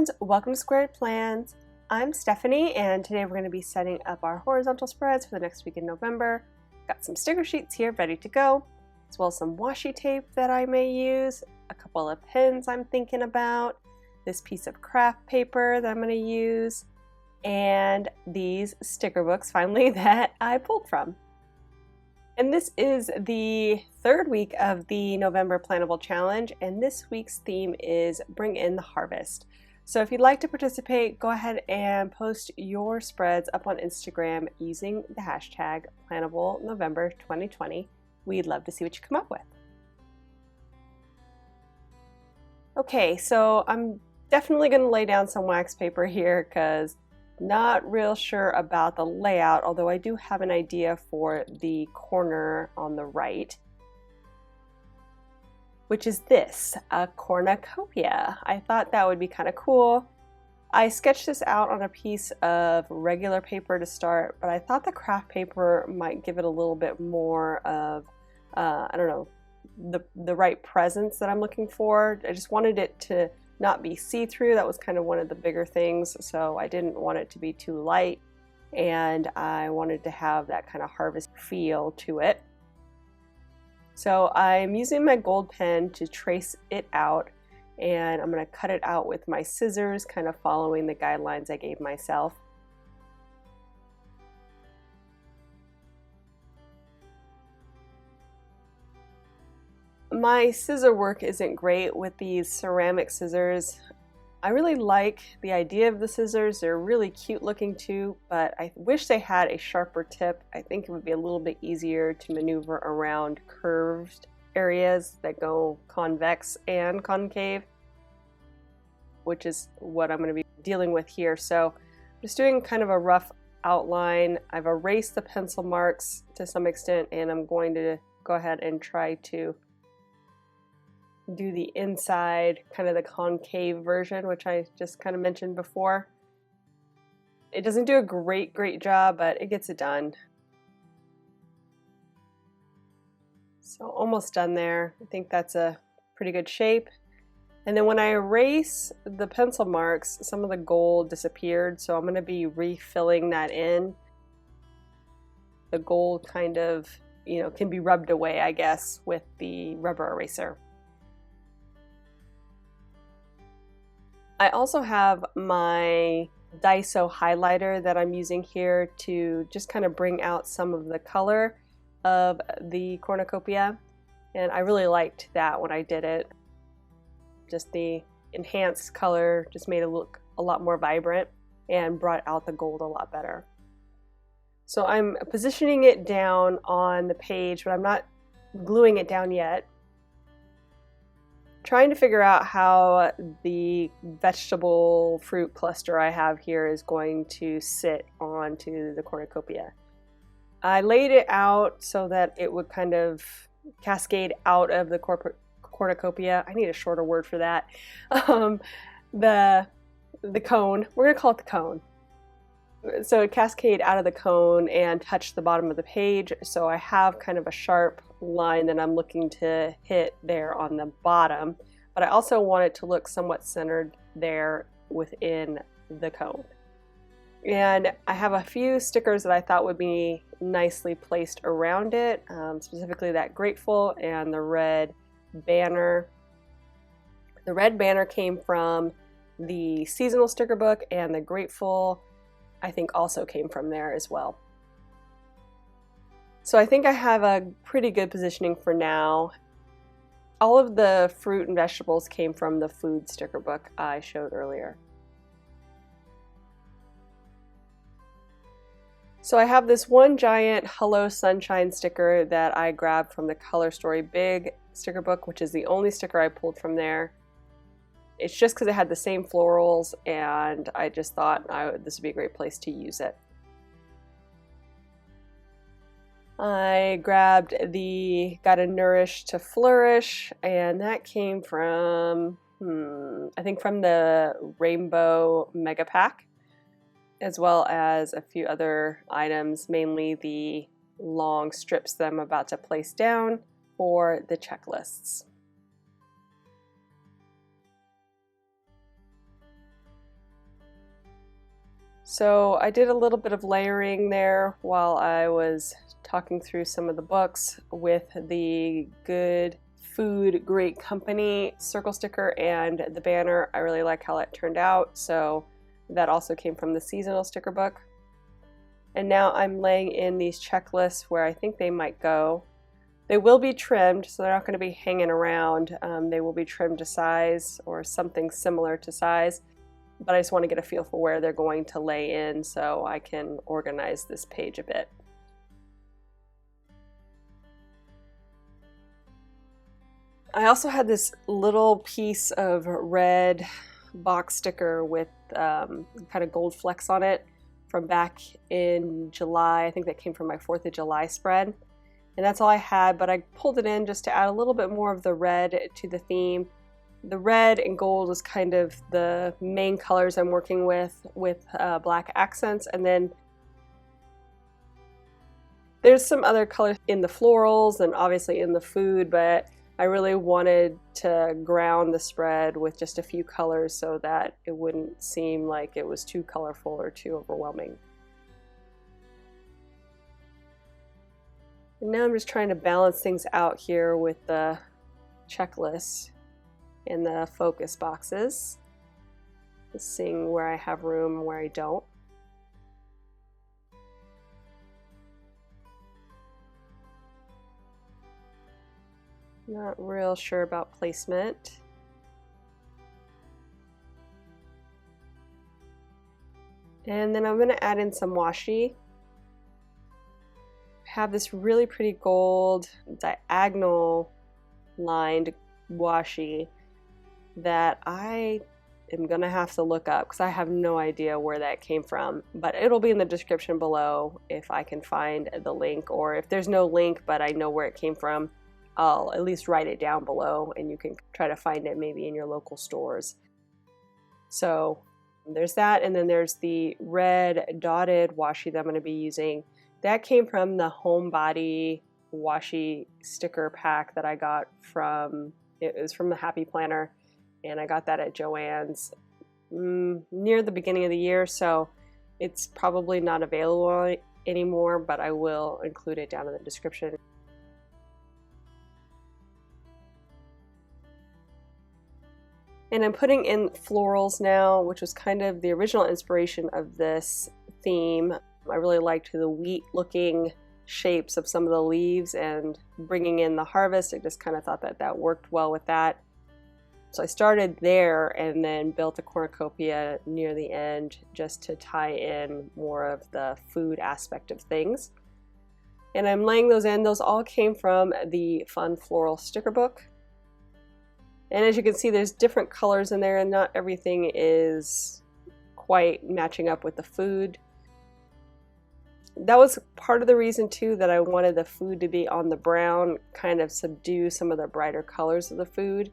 friends, welcome to Squared Plans. I'm Stephanie and today we're going to be setting up our horizontal spreads for the next week in November. Got some sticker sheets here ready to go, as well as some washi tape that I may use, a couple of pins I'm thinking about, this piece of craft paper that I'm going to use, and these sticker books finally that I pulled from. And this is the third week of the November Planable Challenge, and this week's theme is Bring in the Harvest. So if you'd like to participate, go ahead and post your spreads up on Instagram using the hashtag PlanableNovember2020. We'd love to see what you come up with. Okay, so I'm definitely going to lay down some wax paper here because not real sure about the layout, although I do have an idea for the corner on the right, which is this, a cornucopia. I thought that would be kind of cool. I sketched this out on a piece of regular paper to start, but I thought the craft paper might give it a little bit more of, I don't know, the right presence that I'm looking for. I just wanted it to not be see-through. That was kind of one of the bigger things, so I didn't want it to be too light, and I wanted to have that kind of harvest feel to it. So I'm using my gold pen to trace it out, and I'm going to cut it out with my scissors, kind of following the guidelines I gave myself. My scissor work isn't great with these ceramic scissors. I really like the idea of the scissors. They're really cute looking too, but I wish they had a sharper tip. I think it would be a little bit easier to maneuver around curved areas that go convex and concave, which is what I'm going to be dealing with here. So I'm just doing kind of a rough outline. I've erased the pencil marks to some extent, and I'm going to go ahead and try to do the inside, kind of the concave version, which I just kind of mentioned before. It doesn't do a great job, but it gets it done. So almost done there. I think that's a pretty good shape. And then when I erase the pencil marks, some of the gold disappeared, so I'm going to be refilling that in. The gold kind of, you know, can be rubbed away, I guess, with the rubber eraser. I also have my Daiso highlighter that I'm using here to just kind of bring out some of the color of the cornucopia, and I really liked that when I did it. Just the enhanced color just made it look a lot more vibrant and brought out the gold a lot better. So I'm positioning it down on the page, but I'm not gluing it down yet. Trying to figure out how the vegetable fruit cluster I have here is going to sit onto the cornucopia. I laid it out so that it would kind of cascade out of the cornucopia. I need a shorter word for that. The cone. We're gonna call it the cone. So it cascade out of the cone and touch the bottom of the page. So I have kind of a sharp line that I'm looking to hit there on the bottom, but I also want it to look somewhat centered there within the cone. And I have a few stickers that I thought would be nicely placed around it, specifically that grateful and the red banner. The red banner came from the seasonal sticker book, and the grateful I think also came from there as well. So I think I have a pretty good positioning for now. All of the fruit and vegetables came from the food sticker book I showed earlier. So I have this one giant Hello Sunshine sticker that I grabbed from the Color Story Big sticker book, which is the only sticker I pulled from there. It's just because it had the same florals, and I just thought this would be a great place to use it. I grabbed the Gotta Nourish to Flourish, and that came from, I think from the Rainbow Mega Pack, as well as a few other items, mainly the long strips that I'm about to place down for the checklists. So I did a little bit of layering there while I was talking through some of the books with the Good Food, Great Company circle sticker and the banner. I really like how that turned out, so that also came from the seasonal sticker book. And now I'm laying in these checklists where I think they might go. They will be trimmed, so they're not going to be hanging around. They will be trimmed to size or something similar to size. But I just want to get a feel for where they're going to lay in so I can organize this page a bit. I also had this little piece of red box sticker with kind of gold flecks on it from back in July. I think that came from my 4th of July spread. And that's all I had, but I pulled it in just to add a little bit more of the red to the theme. The red and gold is kind of the main colors I'm working with black accents, and then there's some other colors in the florals and obviously in the food, but I really wanted to ground the spread with just a few colors so that it wouldn't seem like it was too colorful or too overwhelming. And now I'm just trying to balance things out here with the checklist and the focus boxes, just seeing where I have room and where I don't. Not real sure about placement. And then I'm going to add in some washi. I have this really pretty gold diagonal lined washi that I am going to have to look up because I have no idea where that came from, but it'll be in the description below if I can find the link, or if there's no link but I know where it came from, I'll at least write it down below and you can try to find it maybe in your local stores. So there's that, and then there's the red dotted washi that I'm going to be using. That came from the Homebody washi sticker pack that I got from, it was from the Happy Planner, and I got that at Joann's near the beginning of the year, so it's probably not available anymore, but I will include it down in the description. And I'm putting in florals now, which was kind of the original inspiration of this theme. I really liked the wheat looking shapes of some of the leaves, and bringing in the harvest, I just kind of thought that that worked well with that. So I started there and then built a cornucopia near the end just to tie in more of the food aspect of things. And I'm laying those in. Those all came from the Fun Floral sticker book. And as you can see, there's different colors in there, and not everything is quite matching up with the food. That was part of the reason too that I wanted the food to be on the brown, kind of subdue some of the brighter colors of the food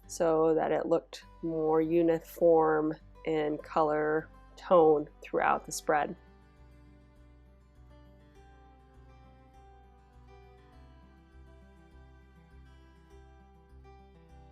so that it looked more uniform in color tone throughout the spread.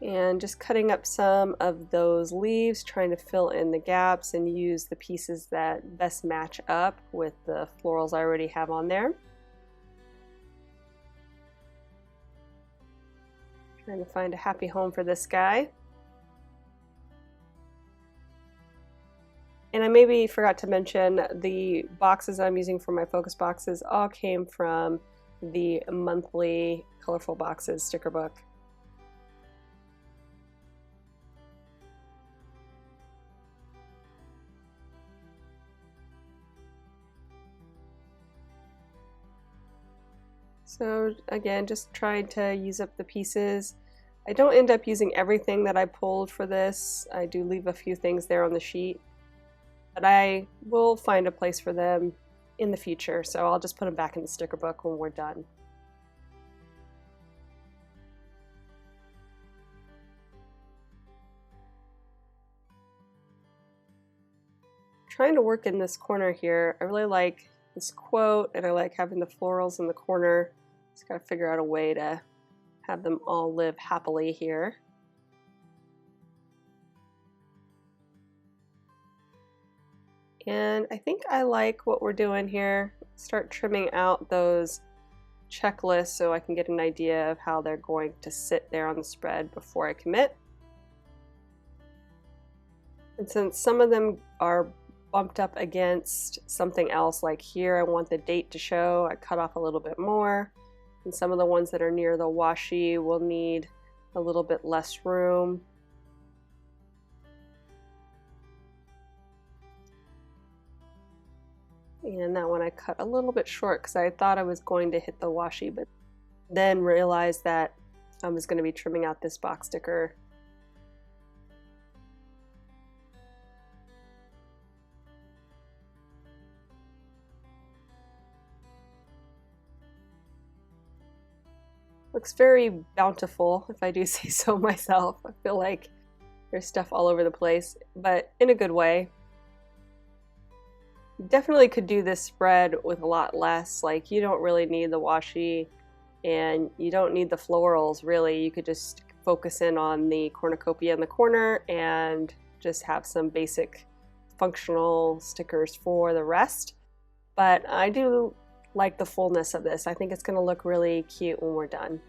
And just cutting up some of those leaves, trying to fill in the gaps and use the pieces that best match up with the florals I already have on there. Trying to find a happy home for this guy. And I maybe forgot to mention the boxes I'm using for my focus boxes all came from the monthly Colorful Boxes sticker book. So again, just trying to use up the pieces. I don't end up using everything that I pulled for this. I do leave a few things there on the sheet, but I will find a place for them in the future, so I'll just put them back in the sticker book when we're done. Trying to work in this corner here. I really like this quote, and I like having the florals in the corner. Just gotta figure out a way to have them all live happily here. And I think I like what we're doing here. Start trimming out those checklists so I can get an idea of how they're going to sit there on the spread before I commit. And since some of them are bumped up against something else, like here I want the date to show, I cut off a little bit more. And some of the ones that are near the washi will need a little bit less room. And that one I cut a little bit short because I thought I was going to hit the washi, but then realized that I was going to be trimming out this box sticker. Looks very bountiful, if I do say so myself. I feel like there's stuff all over the place, but in a good way. Definitely could do this spread with a lot less. Like, you don't really need the washi and you don't need the florals, really. You could just focus in on the cornucopia in the corner and just have some basic functional stickers for the rest. But I do like the fullness of this. I think it's going to look really cute when we're done.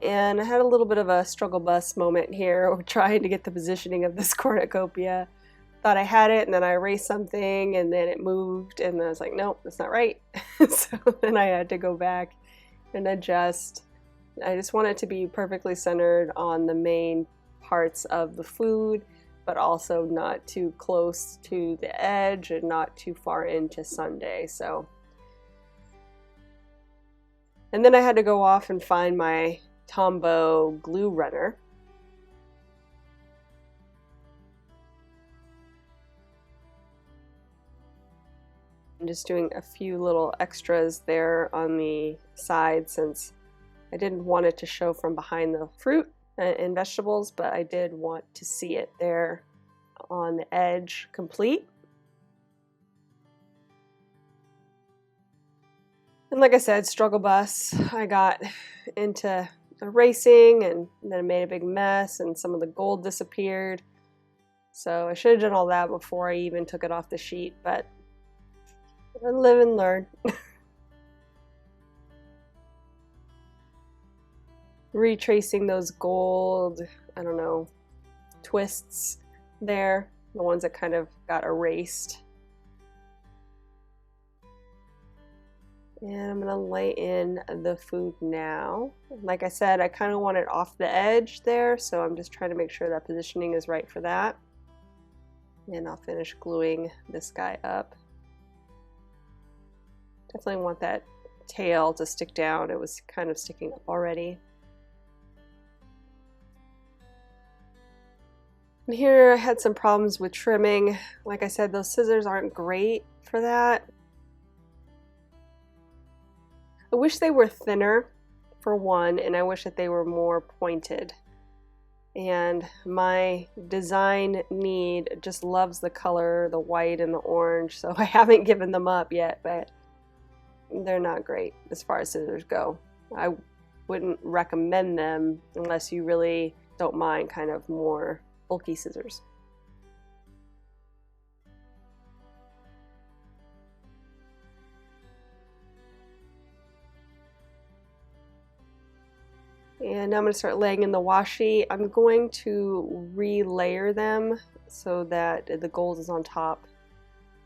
And I had a little bit of a struggle bus moment here trying to get the positioning of this cornucopia. Thought I had it, and then I erased something, and then it moved, and I was like, nope, that's not right. So then I had to go back and adjust. I just want it to be perfectly centered on the main parts of the food, but also not too close to the edge and not too far into Sunday. So, and then I had to go off and find my Tombow glue runner. I'm just doing a few little extras there on the side since I didn't want it to show from behind the fruit and vegetables, but I did want to see it there on the edge complete. And like I said, struggle bus. I got into erasing and then I made a big mess and some of the gold disappeared. So I should have done all that before I even took it off the sheet, but I live and learn. Retracing those gold, I don't know, twists there, the ones that kind of got erased. And I'm gonna lay in the food now. Like I said, I kind of want it off the edge there, so I'm just trying to make sure that positioning is right for that. And I'll finish gluing this guy up. Definitely want that tail to stick down. It was kind of sticking up already. And here I had some problems with trimming. Like I said, those scissors aren't great for that. I wish they were thinner, for one, and I wish that they were more pointed. And my design need just loves the color, the white and the orange, so I haven't given them up yet, but they're not great as far as scissors go. I wouldn't recommend them unless you really don't mind kind of more bulky scissors. And now I'm going to start laying in the washi. I'm going to re-layer them so that the gold is on top.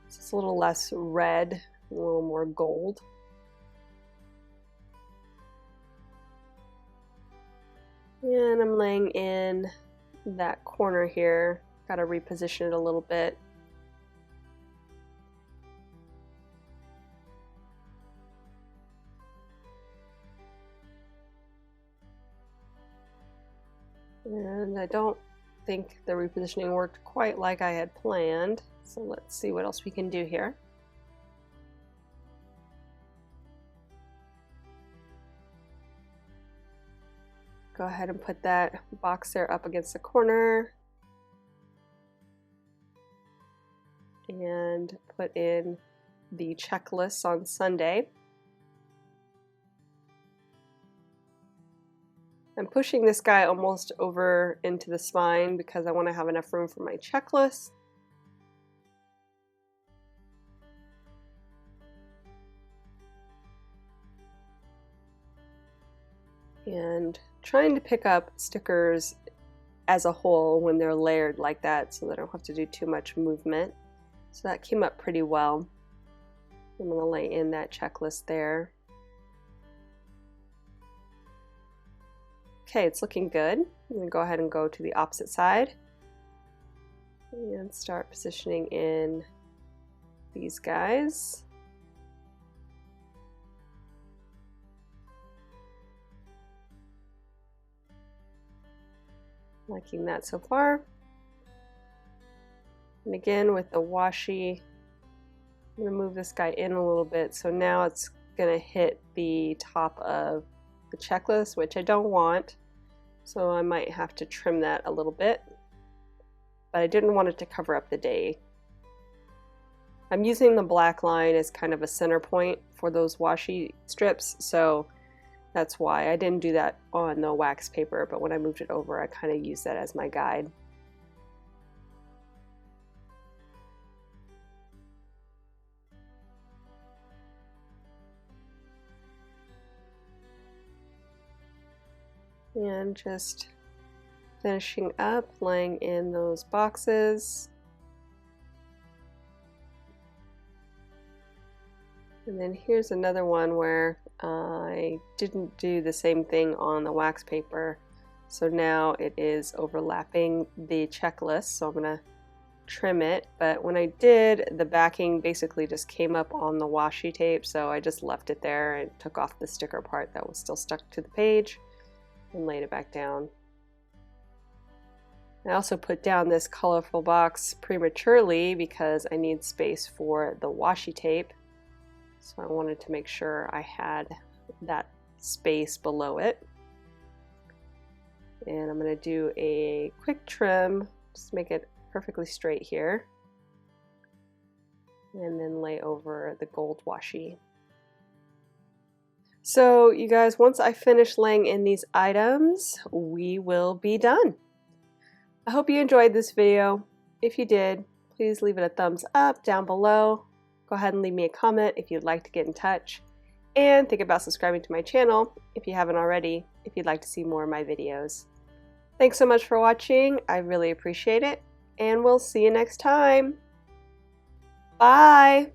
So it's a little less red, a little more gold. And I'm laying in that corner here. Got to reposition it a little bit. And I don't think the repositioning worked quite like I had planned. So let's see what else we can do here. Go ahead and put that box there up against the corner. And put in the checklists on Sunday. I'm pushing this guy almost over into the spine because I want to have enough room for my checklist. And trying to pick up stickers as a whole when they're layered like that so that I don't have to do too much movement. So that came up pretty well. I'm going to lay in that checklist there. Okay, it's looking good. I'm going to go ahead and go to the opposite side and start positioning in these guys. Liking that so far. And again with the washi, I'm going to move this guy in a little bit so now it's going to hit the top of the checklist, which I don't want. So I might have to trim that a little bit, but I didn't want it to cover up the day. I'm using the black line as kind of a center point for those washi strips, so that's why I didn't do that on the wax paper, but when I moved it over, I kind of used that as my guide. And just finishing up, laying in those boxes. And then here's another one where I didn't do the same thing on the wax paper. So now it is overlapping the checklist, so I'm going to trim it. But when I did, the backing basically just came up on the washi tape, so I just left it there and took off the sticker part that was still stuck to the page and laid it back down. I also put down this colorful box prematurely because I need space for the washi tape. So I wanted to make sure I had that space below it. And I'm going to do a quick trim, just make it perfectly straight here. And then lay over the gold washi. So you guys, once I finish laying in these items, we will be done. I hope you enjoyed this video. If you did, please leave it a thumbs up down below. Go ahead and leave me a comment if you'd like to get in touch. And think about subscribing to my channel if you haven't already, if you'd like to see more of my videos. Thanks so much for watching. I really appreciate it. And we'll see you next time. Bye!